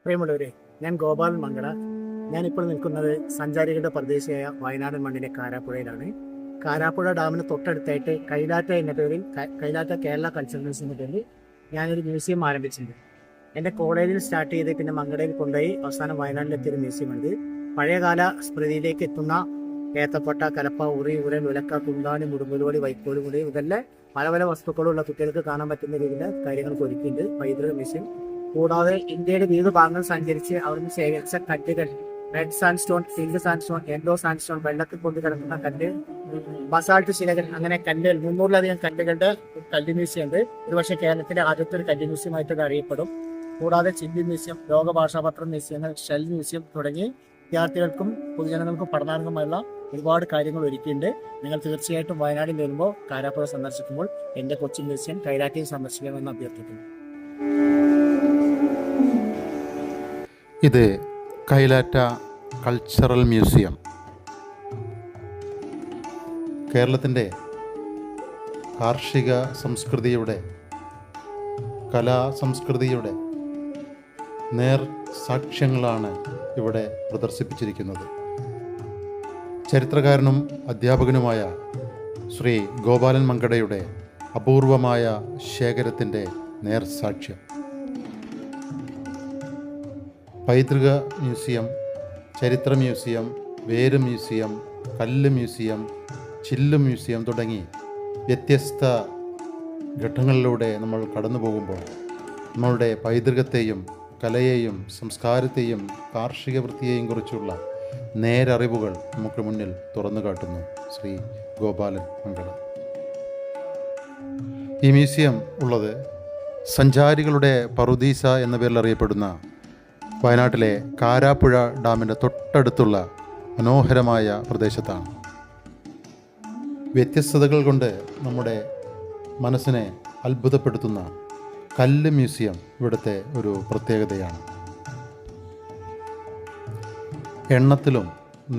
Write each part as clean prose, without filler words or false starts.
പ്രിയമുള്ളവരെ, ഞാൻ ഗോപാലൻ മംഗള. ഞാനിപ്പോൾ നിൽക്കുന്നത് സഞ്ചാരികളുടെ പ്രദേശമായ വയനാടൻ മണ്ണിലെ കാരാപ്പുഴയിലാണ്. കാരാപ്പുഴ ഡാമിന് തൊട്ടടുത്തായിട്ട് കൈലാറ്റ എന്ന പേരിൽ കൈലാറ്റ കേരള കൾച്ചറൽ മ്യൂസിയം എന്ന പേരിൽ ഞാനൊരു മ്യൂസിയം ആരംഭിച്ചിട്ടുണ്ട്. എൻ്റെ കോളേജിൽ സ്റ്റാർട്ട് ചെയ്ത് പിന്നെ മംഗളയിൽ കൊണ്ടുപോയി അവസാനം വയനാട്ടിലെത്തിയൊരു മ്യൂസിയമുണ്ട്. പഴയകാല സ്മൃതിയിലേക്ക് എത്തുന്ന ഏത്തപ്പട്ട, കലപ്പ, ഉറി, ഉരൽ, ഉലക്ക, കുന്താണി, മുടുമ്പുലോടി, വൈക്കോലുമുടി ഇതെല്ലാം പല പല വസ്തുക്കളുള്ള കുട്ടികൾക്ക് കാണാൻ പറ്റുന്ന രീതിയിലെ കാര്യങ്ങൾക്ക് ഒരുക്കിയിട്ടുണ്ട് പൈതൃക മ്യൂസിയം. കൂടാതെ ഇന്ത്യയുടെ വിവിധ ഭാഗങ്ങൾ സഞ്ചരിച്ച് അവിടുന്ന് ശേഖരിച്ച കല്ലുകൾ, red sandstone, pink sandstone, yellow sandstone, വെള്ളത്തിൽ കൊണ്ട് കിടക്കുന്ന കല്ല്, ബസാൾട്ട് ശിലകൾ, അങ്ങനെ കല്ലുകൾ 300-ലധികം കല്ലുകളുടെ കല്ല് മ്യൂസിയം ഉണ്ട്. ഒരുപക്ഷെ കേരളത്തിലെ ആദ്യത്തെ ഒരു കല്ല് മ്യൂസിയമായിട്ട് അറിയപ്പെടും. കൂടാതെ ചില്ലി മ്യൂസിയം, ലോകഭാഷാപത്രം മ്യൂസിയങ്ങൾ, ഷെൽ മ്യൂസിയം തുടങ്ങി വിദ്യാർത്ഥികൾക്കും പൊതുജനങ്ങൾക്കും പഠനാർഹമായുള്ള ഒരുപാട് കാര്യങ്ങൾ ഒരുക്കിയിട്ടുണ്ട്. നിങ്ങൾ തീർച്ചയായിട്ടും വയനാട്ടിൽ വരുമ്പോൾ കാരാപ്പുഴ സന്ദർശിക്കുമ്പോൾ എൻ്റെ കൊച്ചി മ്യൂസിയം കൈലാറ്റയും സന്ദർശിക്കണമെന്ന് അഭ്യർത്ഥിക്കുന്നു. ഇത് കൈലാറ്റ കൾച്ചറൽ മ്യൂസിയം. കേരളത്തിൻ്റെ കാർഷിക സംസ്കൃതിയുടെ, കലാസംസ്കൃതിയുടെ നേർ സാക്ഷ്യങ്ങളാണ് ഇവിടെ പ്രദർശിപ്പിച്ചിരിക്കുന്നത്. ചരിത്രകാരനും അധ്യാപകനുമായ ശ്രീ ഗോപാലൻ മങ്കടയുടെ അപൂർവമായ ശേഖരത്തിൻ്റെ നേർസാക്ഷ്യം. പൈതൃക മ്യൂസിയം, ചരിത്ര മ്യൂസിയം, വേര് മ്യൂസിയം, കല്ല് മ്യൂസിയം, ചില്ല് മ്യൂസിയം തുടങ്ങി വ്യത്യസ്ത ഘട്ടങ്ങളിലൂടെ നമ്മൾ കടന്നു പോകുമ്പോൾ നമ്മളുടെ പൈതൃകത്തെയും കലയെയും സംസ്കാരത്തെയും കാർഷിക വൃത്തിയെയും കുറിച്ചുള്ള നേരറിവുകൾ നമുക്ക് മുന്നിൽ തുറന്നു കാട്ടുന്നു ശ്രീ ഗോപാലൻ മംഗള. ഈ മ്യൂസിയം ഉള്ളത് സഞ്ചാരികളുടെ പറുദീസ എന്ന പേരിൽ അറിയപ്പെടുന്ന വയനാട്ടിലെ കാരാപ്പുഴ ഡാമിൻ്റെ തൊട്ടടുത്തുള്ള മനോഹരമായ പ്രദേശത്താണ്. വ്യത്യസ്തതകൾ കൊണ്ട് നമ്മുടെ മനസ്സിനെ അത്ഭുതപ്പെടുത്തുന്ന കല്ല് മ്യൂസിയം ഇവിടുത്തെ ഒരു പ്രത്യേകതയാണ്. എണ്ണത്തിലും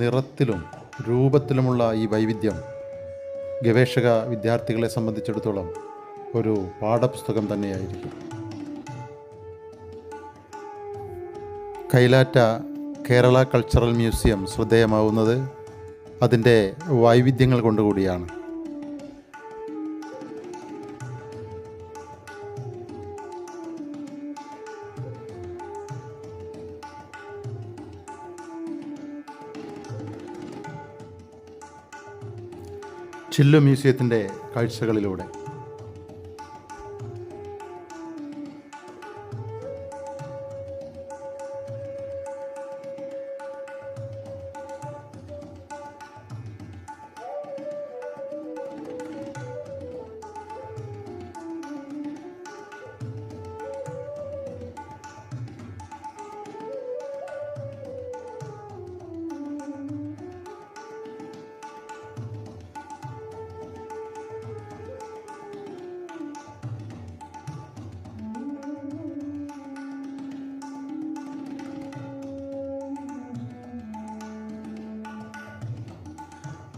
നിറത്തിലും രൂപത്തിലുമുള്ള ഈ വൈവിധ്യം ഗവേഷക വിദ്യാർത്ഥികളെ സംബന്ധിച്ചിടത്തോളം ഒരു പാഠപുസ്തകം തന്നെയായിരിക്കും. കൈലാറ്റ കേരള കൾച്ചറൽ മ്യൂസിയം ശ്രദ്ധേയമാവുന്നത് അതിൻ്റെ വൈവിധ്യങ്ങൾ കൊണ്ടുകൂടിയാണ്. ചില്ലു മ്യൂസിയത്തിൻ്റെ കാഴ്ചകളിലൂടെ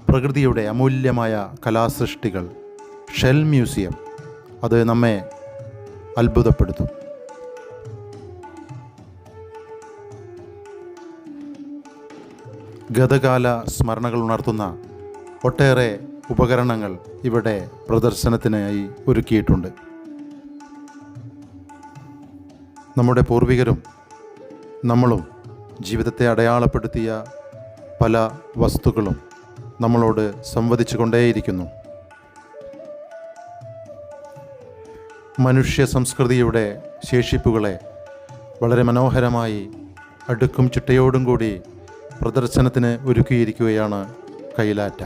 പ്രകൃതിയുടെ അമൂല്യമായ കലാസൃഷ്ടികൾ, ഷെൽ മ്യൂസിയം, അത് നമ്മെ അത്ഭുതപ്പെടുത്തും. ഗതകാല സ്മരണകൾ ഉണർത്തുന്ന ഒട്ടേറെ ഉപകരണങ്ങൾ ഇവിടെ പ്രദർശനത്തിനായി ഒരുക്കിയിട്ടുണ്ട്. നമ്മുടെ പൂർവികരും നമ്മളും ജീവിതത്തെ അടയാളപ്പെടുത്തിയ പല വസ്തുക്കളും നമ്മളോട് സംവദിച്ചു കൊണ്ടേയിരിക്കുന്നു. മനുഷ്യ സംസ്കൃതിയുടെ ശേഷിപ്പുകളെ വളരെ മനോഹരമായി അടുക്കും ചിട്ടയോടും കൂടി പ്രദർശനത്തിന് ഒരുക്കിയിരിക്കുകയാണ് കൈലാറ്റ.